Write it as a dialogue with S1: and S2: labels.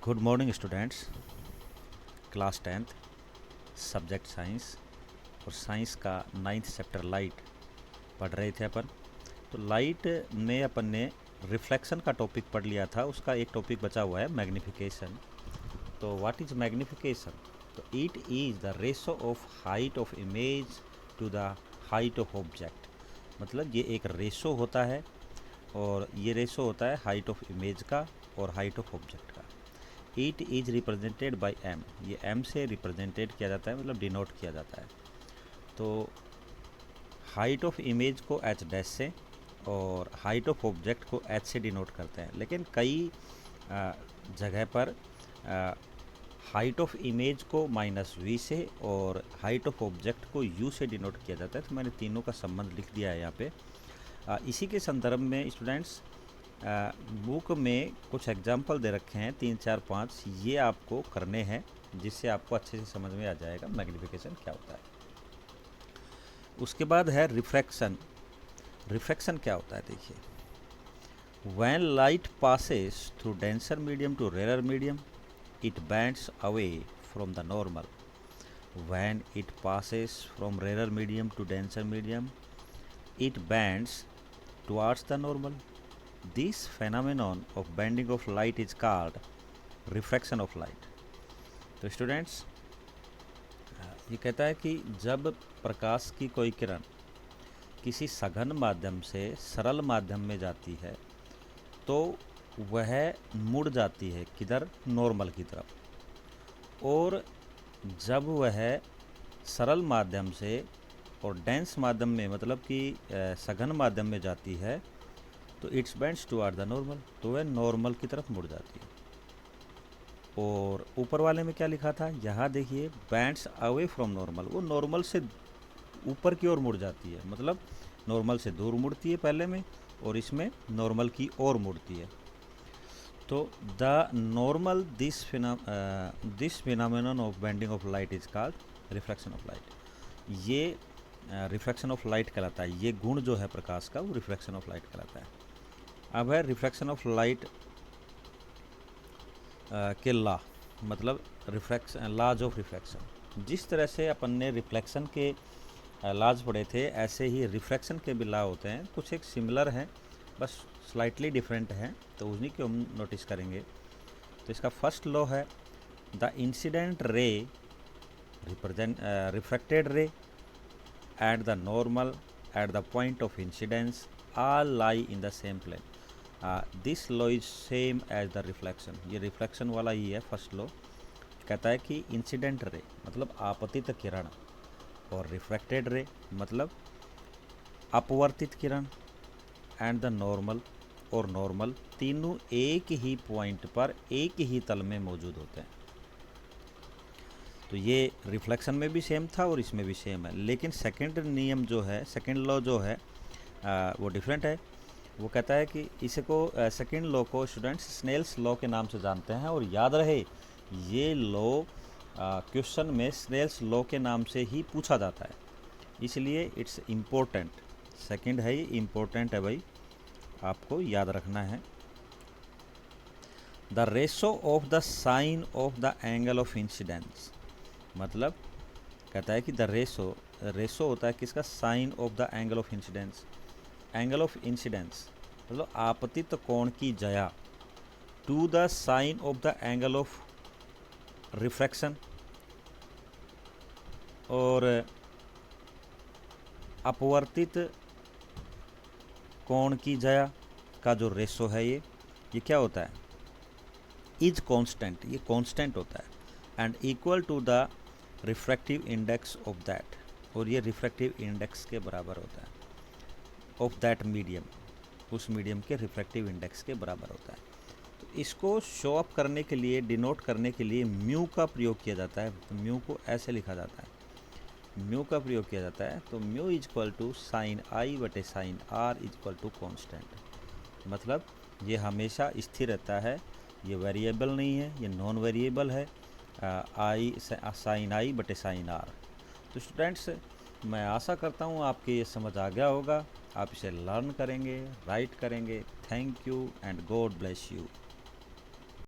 S1: Good morning students. Class 10th subject science और science का 9th chapter light पढ़ रहे थे अपन। तो लाइट में अपन ने रिफ्लेक्शन का टॉपिक पढ़ लिया था, उसका एक टॉपिक बचा हुआ है मैग्निफिकेशन। तो व्हाट इज मैग्निफिकेशन? तो it is the ratio of height of image to the height of object. मतलब ये एक रेशो होता है और ये रेशो होता है हाइट ऑफ इमेज का और हाइट ऑफ ऑब्जेक्ट का। It is represented by M, ये एम से रिप्रेजेंटेड किया जाता है, मतलब डिनोट किया जाता है। तो हाइट ऑफ इमेज को एच डैश से और हाइट ऑफ ऑब्जेक्ट को एच से डिनोट करते हैं, लेकिन कई जगह पर हाइट ऑफ इमेज को -v से और हाइट ऑफ ऑब्जेक्ट को u से डिनोट किया जाता है। तो मैंने तीनों का संबंध लिख दिया है यहाँ पे। इसी के संदर्भ में स्टूडेंट्स बुक में कुछ एग्जाम्पल दे रखे हैं 3 4 5, ये आपको करने हैं जिससे आपको अच्छे से समझ में आ जाएगा मैग्निफिकेशन क्या होता है। उसके बाद है रिफ्रैक्शन। रिफ्रैक्शन क्या होता है देखिए, when light passes through denser medium to rarer medium it bends away from the normal. When it passes from rarer medium to denser medium it bends towards the normal. This phenomenon of bending of light is called refraction of light। तो students ये कहता है कि जब प्रकाश की कोई किरण किसी सघन माध्यम से सरल माध्यम में जाती है तो वह मुड़ जाती है किधर? नॉर्मल की तरफ। और जब वह सरल माध्यम से और डेंस माध्यम में, मतलब कि सघन माध्यम में जाती है तो it's bends toward the normal, तो वह नॉर्मल की तरफ मुड़ जाती है। और ऊपर वाले में क्या लिखा था, यहाँ देखिए बेंड्स अवे फ्रॉम नॉर्मल, वो नॉर्मल से ऊपर की ओर मुड़ जाती है, मतलब नॉर्मल से दूर मुड़ती है पहले में और इसमें नॉर्मल की ओर मुड़ती है। तो the normal this phenomenon of bending of light is called refraction of light. ये रिफ्रैक्शन ऑफ लाइट कहलाता है, ये गुण जो है प्रकाश का वो रिफ्रैक्शन ऑफ लाइट कहलाता है। अब है रिफ्रैक्शन ऑफ लाइट के लॉ, मतलब रिफ्रैक्शन लॉज ऑफ रिफ्रैक्शन। जिस तरह से अपन ने रिफ्लेक्शन के लॉज पढ़े थे, ऐसे ही रिफ्रैक्शन के भी लॉ होते हैं, कुछ एक सिमिलर हैं बस स्लाइटली डिफरेंट हैं, तो उन्हीं को हम नोटिस करेंगे। तो इसका फर्स्ट लॉ है the incident ray represent refracted ray at the normal at the point of incidence all lie in the same plane। This law is same as the reflection. ये रिफ्लेक्शन वाला ही है first law. कहता है कि incident ray मतलब आपतित किरण और रिफ्रैक्टेड रे मतलब अपवर्तित किरण एंड द नॉर्मल और नॉर्मल, तीनों एक ही पॉइंट पर एक ही तल में मौजूद होते हैं। तो ये रिफ्लेक्शन में भी सेम था और इसमें भी सेम है, लेकिन सेकेंड नियम जो है, सेकेंड लॉ जो है वो डिफरेंट है। वो कहता है कि इसको सेकेंड लॉ को स्टूडेंट्स स्नेल्स लॉ के नाम से जानते हैं, और याद रहे ये लॉ क्वेश्चन में स्नेल्स लॉ के नाम से ही पूछा जाता है, इसलिए इट्स इम्पोर्टेंट। सेकेंड है, ये इम्पोर्टेंट है भाई, आपको याद रखना है। The ratio of the sine of the angle of incidence, मतलब कहता है कि द रेशो होता है किसका? Sine of the angle of incidence. Angle of incidence मतलब आपतित कोण की जया to the sine of the angle of refraction, और अपवर्तित कोण की जया का जो रेशो है ये क्या होता है? इज कांस्टेंट, ये कांस्टेंट होता है and equal to the refractive index of that, और ये रिफ्रैक्टिव इंडेक्स के बराबर होता है ऑफ दैट मीडियम, उस मीडियम के रिफ्रैक्टिव इंडेक्स के बराबर होता है। तो इसको शो अप करने के लिए, डिनोट करने के लिए म्यू का प्रयोग किया जाता है। तो म्यू को ऐसे लिखा जाता है, म्यू का प्रयोग किया जाता है। तो mu is equal to sine i बटे sine r is equal to constant, मतलब ये हमेशा स्थिर रहता है, ये वेरिएबल नहीं है, ये नॉन वेरिएबल है। आई साइन आई बटे साइन आर। तो स्टूडेंट्स मैं आशा करता हूँ आपके ये समझ आ गया होगा, आप इसे लर्न करेंगे, राइट करेंगे। Thank you and God bless you.